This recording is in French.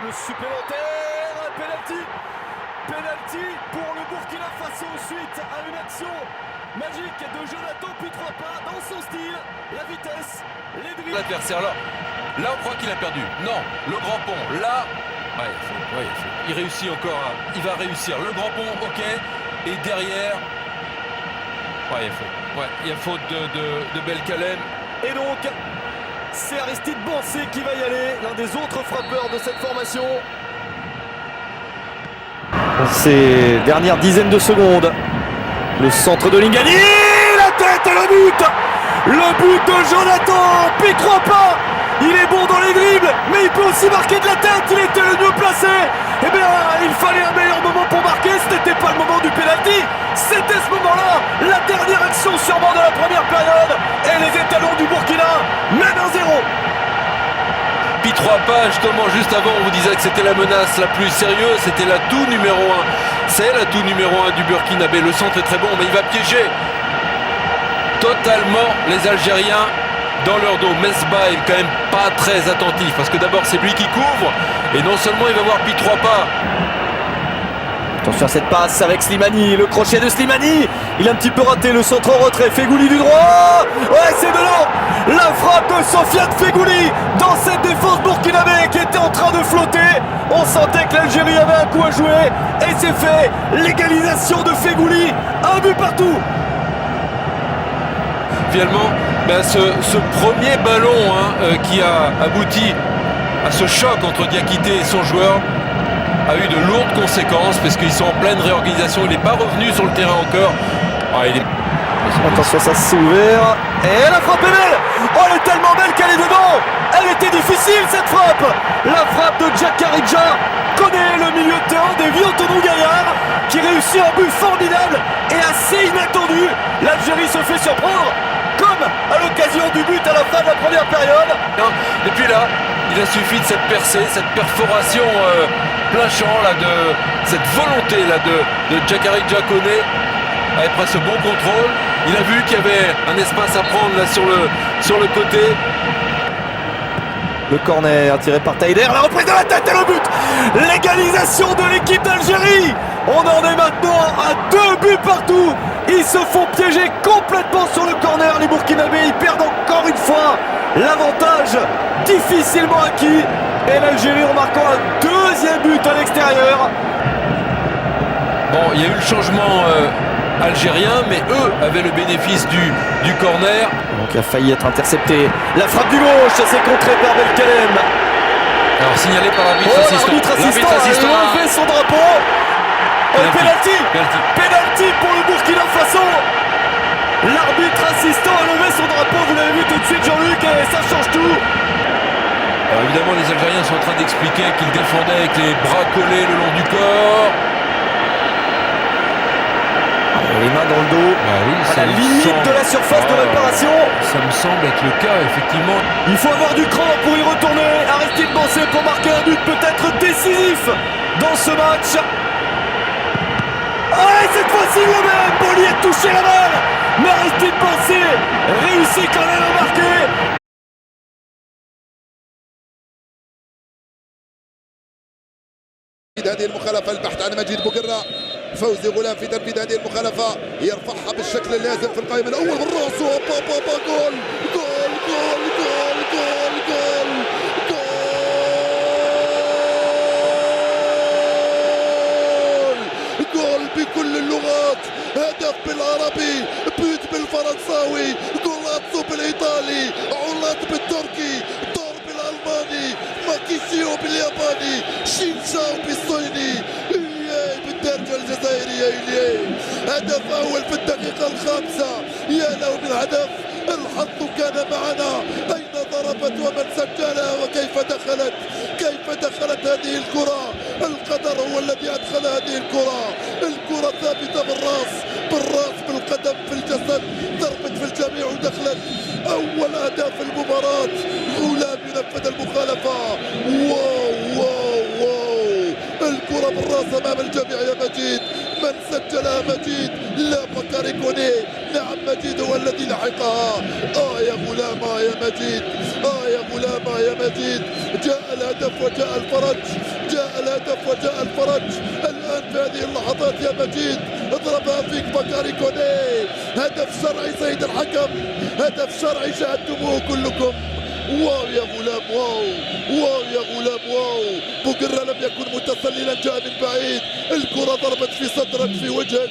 time supplémentaire, penalty. Penalty pour le Burkina Faso suite à une action magique de Jonathan Pietropa dans son style, la vitesse, les dribbles. L'adversaire là on croit qu'il a perdu. Non, le grand pont, là, il réussit encore, il va réussir. Le grand pont, ok, et derrière, il y a faute de Belkalem. Et donc, c'est Aristide Bancé qui va y aller, l'un des autres frappeurs de cette formation. Ces dernières dizaines de secondes, le centre de Lingani, la tête et le but. Le but de Jonathan Pietropa. Il est bon dans les dribbles, mais il peut aussi marquer de la tête. Il était le mieux placé. Eh bien, il fallait un meilleur moment pour marquer. Ce n'était pas le moment du penalty. C'était ce moment-là, la dernière action sûrement de la première période. Et les étalons du Burkina mènent 1-0. Pietropa, justement, juste avant, on vous disait que c'était la menace la plus sérieuse. C'était l'atout numéro 1. C'est l'atout numéro 1 du Burkinabé. Le centre est très bon, mais il va piéger totalement les Algériens dans leur dos. Mesbah est quand même pas très attentif parce que d'abord c'est lui qui couvre et non seulement il va voir Pietropa. Attention à cette passe avec Slimani, le crochet de Slimani. Il a un petit peu raté le centre en retrait. Fegouli du droit. Ouais, c'est dedans. La frappe de Sofiane Fegouli dans cette défense burkinabé qui était en train de flotter. On sentait que l'Algérie avait un coup à jouer et c'est fait. L'égalisation de Fegouli, un but partout. Finalement, ce premier ballon qui a abouti à ce choc entre Diakité et son joueur a eu de lourdes conséquences parce qu'ils sont en pleine réorganisation. Il n'est pas revenu sur le terrain encore. Attention, ça s'est ouvert. Et la frappe est belle. Oh, elle est tellement belle qu'elle est dedans. Elle était difficile cette frappe. La frappe de Djakaridja connaît le milieu de terrain des Vieux-Antonou Gaillard qui réussit un but formidable et assez inattendu. L'Algérie se fait surprendre comme à l'occasion du but à la fin de la première période. Et puis là, il a suffi de cette percée, cette perforation plein champ là, de cette volonté là, de Djakaridja Koné après ce bon contrôle. Il a vu qu'il y avait un espace à prendre là sur le côté. Le corner tiré par Taider, la reprise de la tête et le but. L'égalisation de l'équipe d'Algérie. On en est maintenant à 2 buts partout. Ils se font piéger complètement sur le corner. Les Burkinabés, ils perdent encore une fois l'avantage difficilement acquis. Et l'Algérie en marquant un deuxième but à l'extérieur. Bon, il y a eu le changement algérien, mais eux avaient le bénéfice du corner. Donc il a failli être intercepté. La frappe du gauche, c'est contré par Belkalem. Alors signalé par l'arbitre assistant. L'arbitre assistant a levé son drapeau. Penalty pour le Burkina Faso. L'arbitre assistant a levé son drapeau, vous l'avez vu tout de suite Jean-Luc, et ça change tout. Alors évidemment les Algériens sont en train d'expliquer qu'ils défendaient avec les bras collés le long du corps. Les mains dans le dos, à la limite de la surface de réparation. Ça me semble être le cas, effectivement. Il faut avoir du cran pour y retourner. Aristide Bancé pour marquer un but peut-être décisif dans ce match. Ah, et cette fois-ci le même, Boli a touché la balle. Mais Aristide Bancé réussit quand même à marquer. هذه المخالفة البحث عن مجيد بوقرة. فوزي غلام في تنفيذ هذه المخالفة يرفعها بالشكل اللازم في القائمة الأول بالراس. جول جول جول جول جول جول جول جول بكل اللغات. هدف بالعربي، بوت بالفرنساوي، جولاتسو بالايطالي، عولات بالتركي، دور بالالماني، ماكيشيو بالياباني، شينشاو بالصيني، بالدرجة الجزائرية. هدف أول في الدقيقة الخامسة. يا له من هدف، الحظ كان معنا. أين ضربت ومن سجلها وكيف دخلت؟ كيف دخلت هذه الكرة؟ القدر هو الذي أدخل هذه الكرة. الكرة ثابتة بالراس بالقدم في الجسد، ضربت في الجميع ودخلت. أول أهداف المباراة. غلام ينفذ المخالفة. واو واو واو، الكرة بالراس أمام الجميع يا مجيد. من سجلها مجيد، لا بكاري كوني. نعم مجيد هو الذي لحقها. يا غلام يا مجيد، يا غلام يا مجيد. جاء الهدف وجاء الفرج. جاء الهدف وجاء الفرج الآن في هذه اللحظات يا مجيد. اضربها فيك بكاري كوني، هدف شرعي سيد الحكم، هدف شرعي شاهدتموه كلكم. واو يا غلام، واو واو يا غلام، واو. بوقرة لم يكن متسللا، جاء من بعيد، الكرة ضربت في صدرك في وجهك.